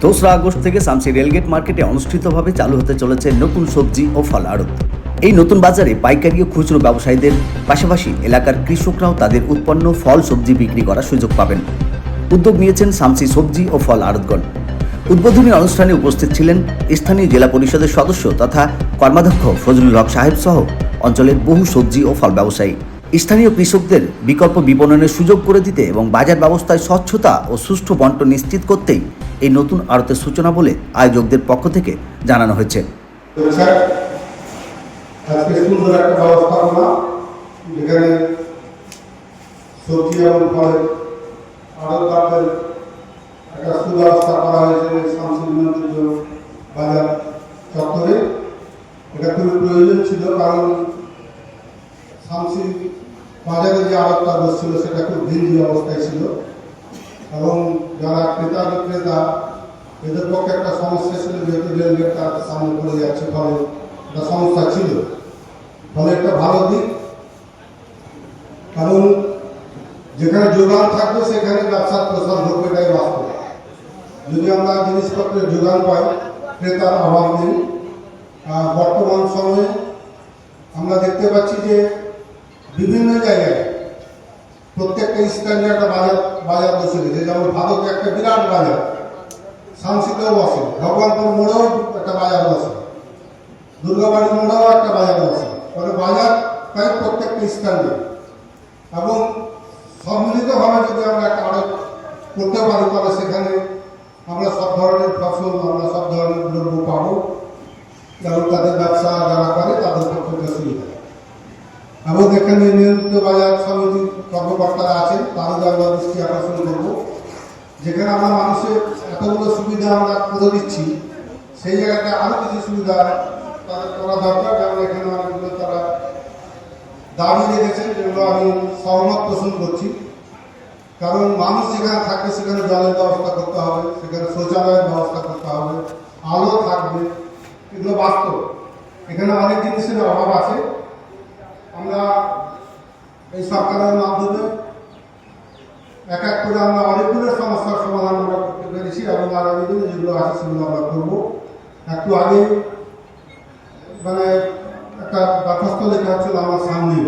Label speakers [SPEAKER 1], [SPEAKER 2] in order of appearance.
[SPEAKER 1] দোসরা আগস্ট থেকে শামসি রেলগেট মার্কেটে অনুষ্ঠিতভাবে চালু হতে চলেছে নতুন সবজি ও ফল আড়ত। এই নতুন বাজারে পাইকারি ও খুচরো ব্যবসায়ীদের পাশাপাশি এলাকার কৃষকরাও তাদের উৎপন্ন ফল সবজি বিক্রি করার সুযোগ পাবেন। উদ্যোগ নিয়েছেন শামসি সবজি ও ফল আড়তগণ। উদ্বোধনী অনুষ্ঠানে উপস্থিত ছিলেন স্থানীয় জেলা পরিষদের সদস্য তথা কর্মাধ্যক্ষ ফজলুল হক সাহেব সহ অঞ্চলের বহু সবজি ও ফল ব্যবসায়ী। স্থানীয় কৃষকদের বিকল্প বিপণনের সুযোগ করে দিতে এবং বাজার ব্যবস্থায় স্বচ্ছতা ও সুষ্ঠু বন্টন নিশ্চিত করতেই এই নতুন আড়তের সূচনা বলে আয়োজকদের পক্ষ থেকে জানানো হয়েছে।
[SPEAKER 2] আজকে সুন্দর একটা ব্যবস্থাপনা, যেখানে সবজি এবং ফলের আড়তদারদের একটা সুব্যবস্থা করা হয়েছে শামসি বাজার চত্বরে। এটা খুবই প্রয়োজন ছিল, কারণ শামসি বাজারে যে আড়তটা বসছিল সেটা খুব ভিন্ন অবস্থায় ছিল এবং যারা ক্রেতা বিক্রেতা এদের পক্ষে একটা সমস্যা ছিল, যেহেতু রেলগেট তার সামনে পড়ে যাচ্ছে, ফলে একটা সমস্যা ছিল। ফলে একটা ভালো দিক, কারণ যেখানে যোগান থাকবে সেখানে ব্যবসার প্রসার ঘটবে, এটাই বাস্তব। যদি আমরা জিনিসপত্রের যোগান পাই, ক্রেতার অভাব নেই। বর্তমান সময়ে আমরা দেখতে পাচ্ছি যে বিভিন্ন জায়গায় প্রত্যেকটা স্থানীয় একটা বাজার বসে গেছে। যেমন ভারতে একটা বিরাট বাজার, শামসিতেও বসে, ভগবানপুর মোড়েও একটা বাজার বসে, দুর্গাবাড়ি মোড়েও একটা বাজার বসে। ফলে বাজার প্রায় প্রত্যেকটা স্থানে, এবং সম্মিলিতভাবে যদি আমরা একটা আড়ত করতে পারি, তাহলে সেখানে আমরা সব ধরনের ফসল, আমরা সব ধরনের দ্রব্য পাবো, এবং তাদের ব্যবসা যারা করে তাদের পক্ষে সুবিধা। এবং এখানে নিয়ন্ত্রিত বাজার সমিতির কর্মকর্তারা আছেন, তাদের আমরা দৃষ্টি আকর্ষণ করবো, যেখানে আমরা মানুষের এতগুলো সুবিধা আমরা করে দিচ্ছি, সেই জায়গাতে আরও কিছু সুবিধা তাদের করা দরকার। যেমন এখানে অনেকগুলো তারা দাবি রেখেছেন, যেগুলো আমি সহমত পোষণ করছি। কারণ মানুষ যেখানে থাকবে সেখানে জলের ব্যবস্থা করতে হবে, সেখানে শৌচালয়ের ব্যবস্থা করতে হবে, আলো থাকবে, এগুলো বাস্তব। এখানে অনেক জিনিসের অভাব আছে। আমরা এই সরকারের মাধ্যমে এক এক করে আমরা অনেকগুলো সমস্যার সমাধান আমরা করতে পেরেছি, এবং আগামী দিনে যেগুলো আছে সেগুলো আমরা করবো। একটু আগে একটা দরখাস্ত লেখা হচ্ছিল আমার সামনে,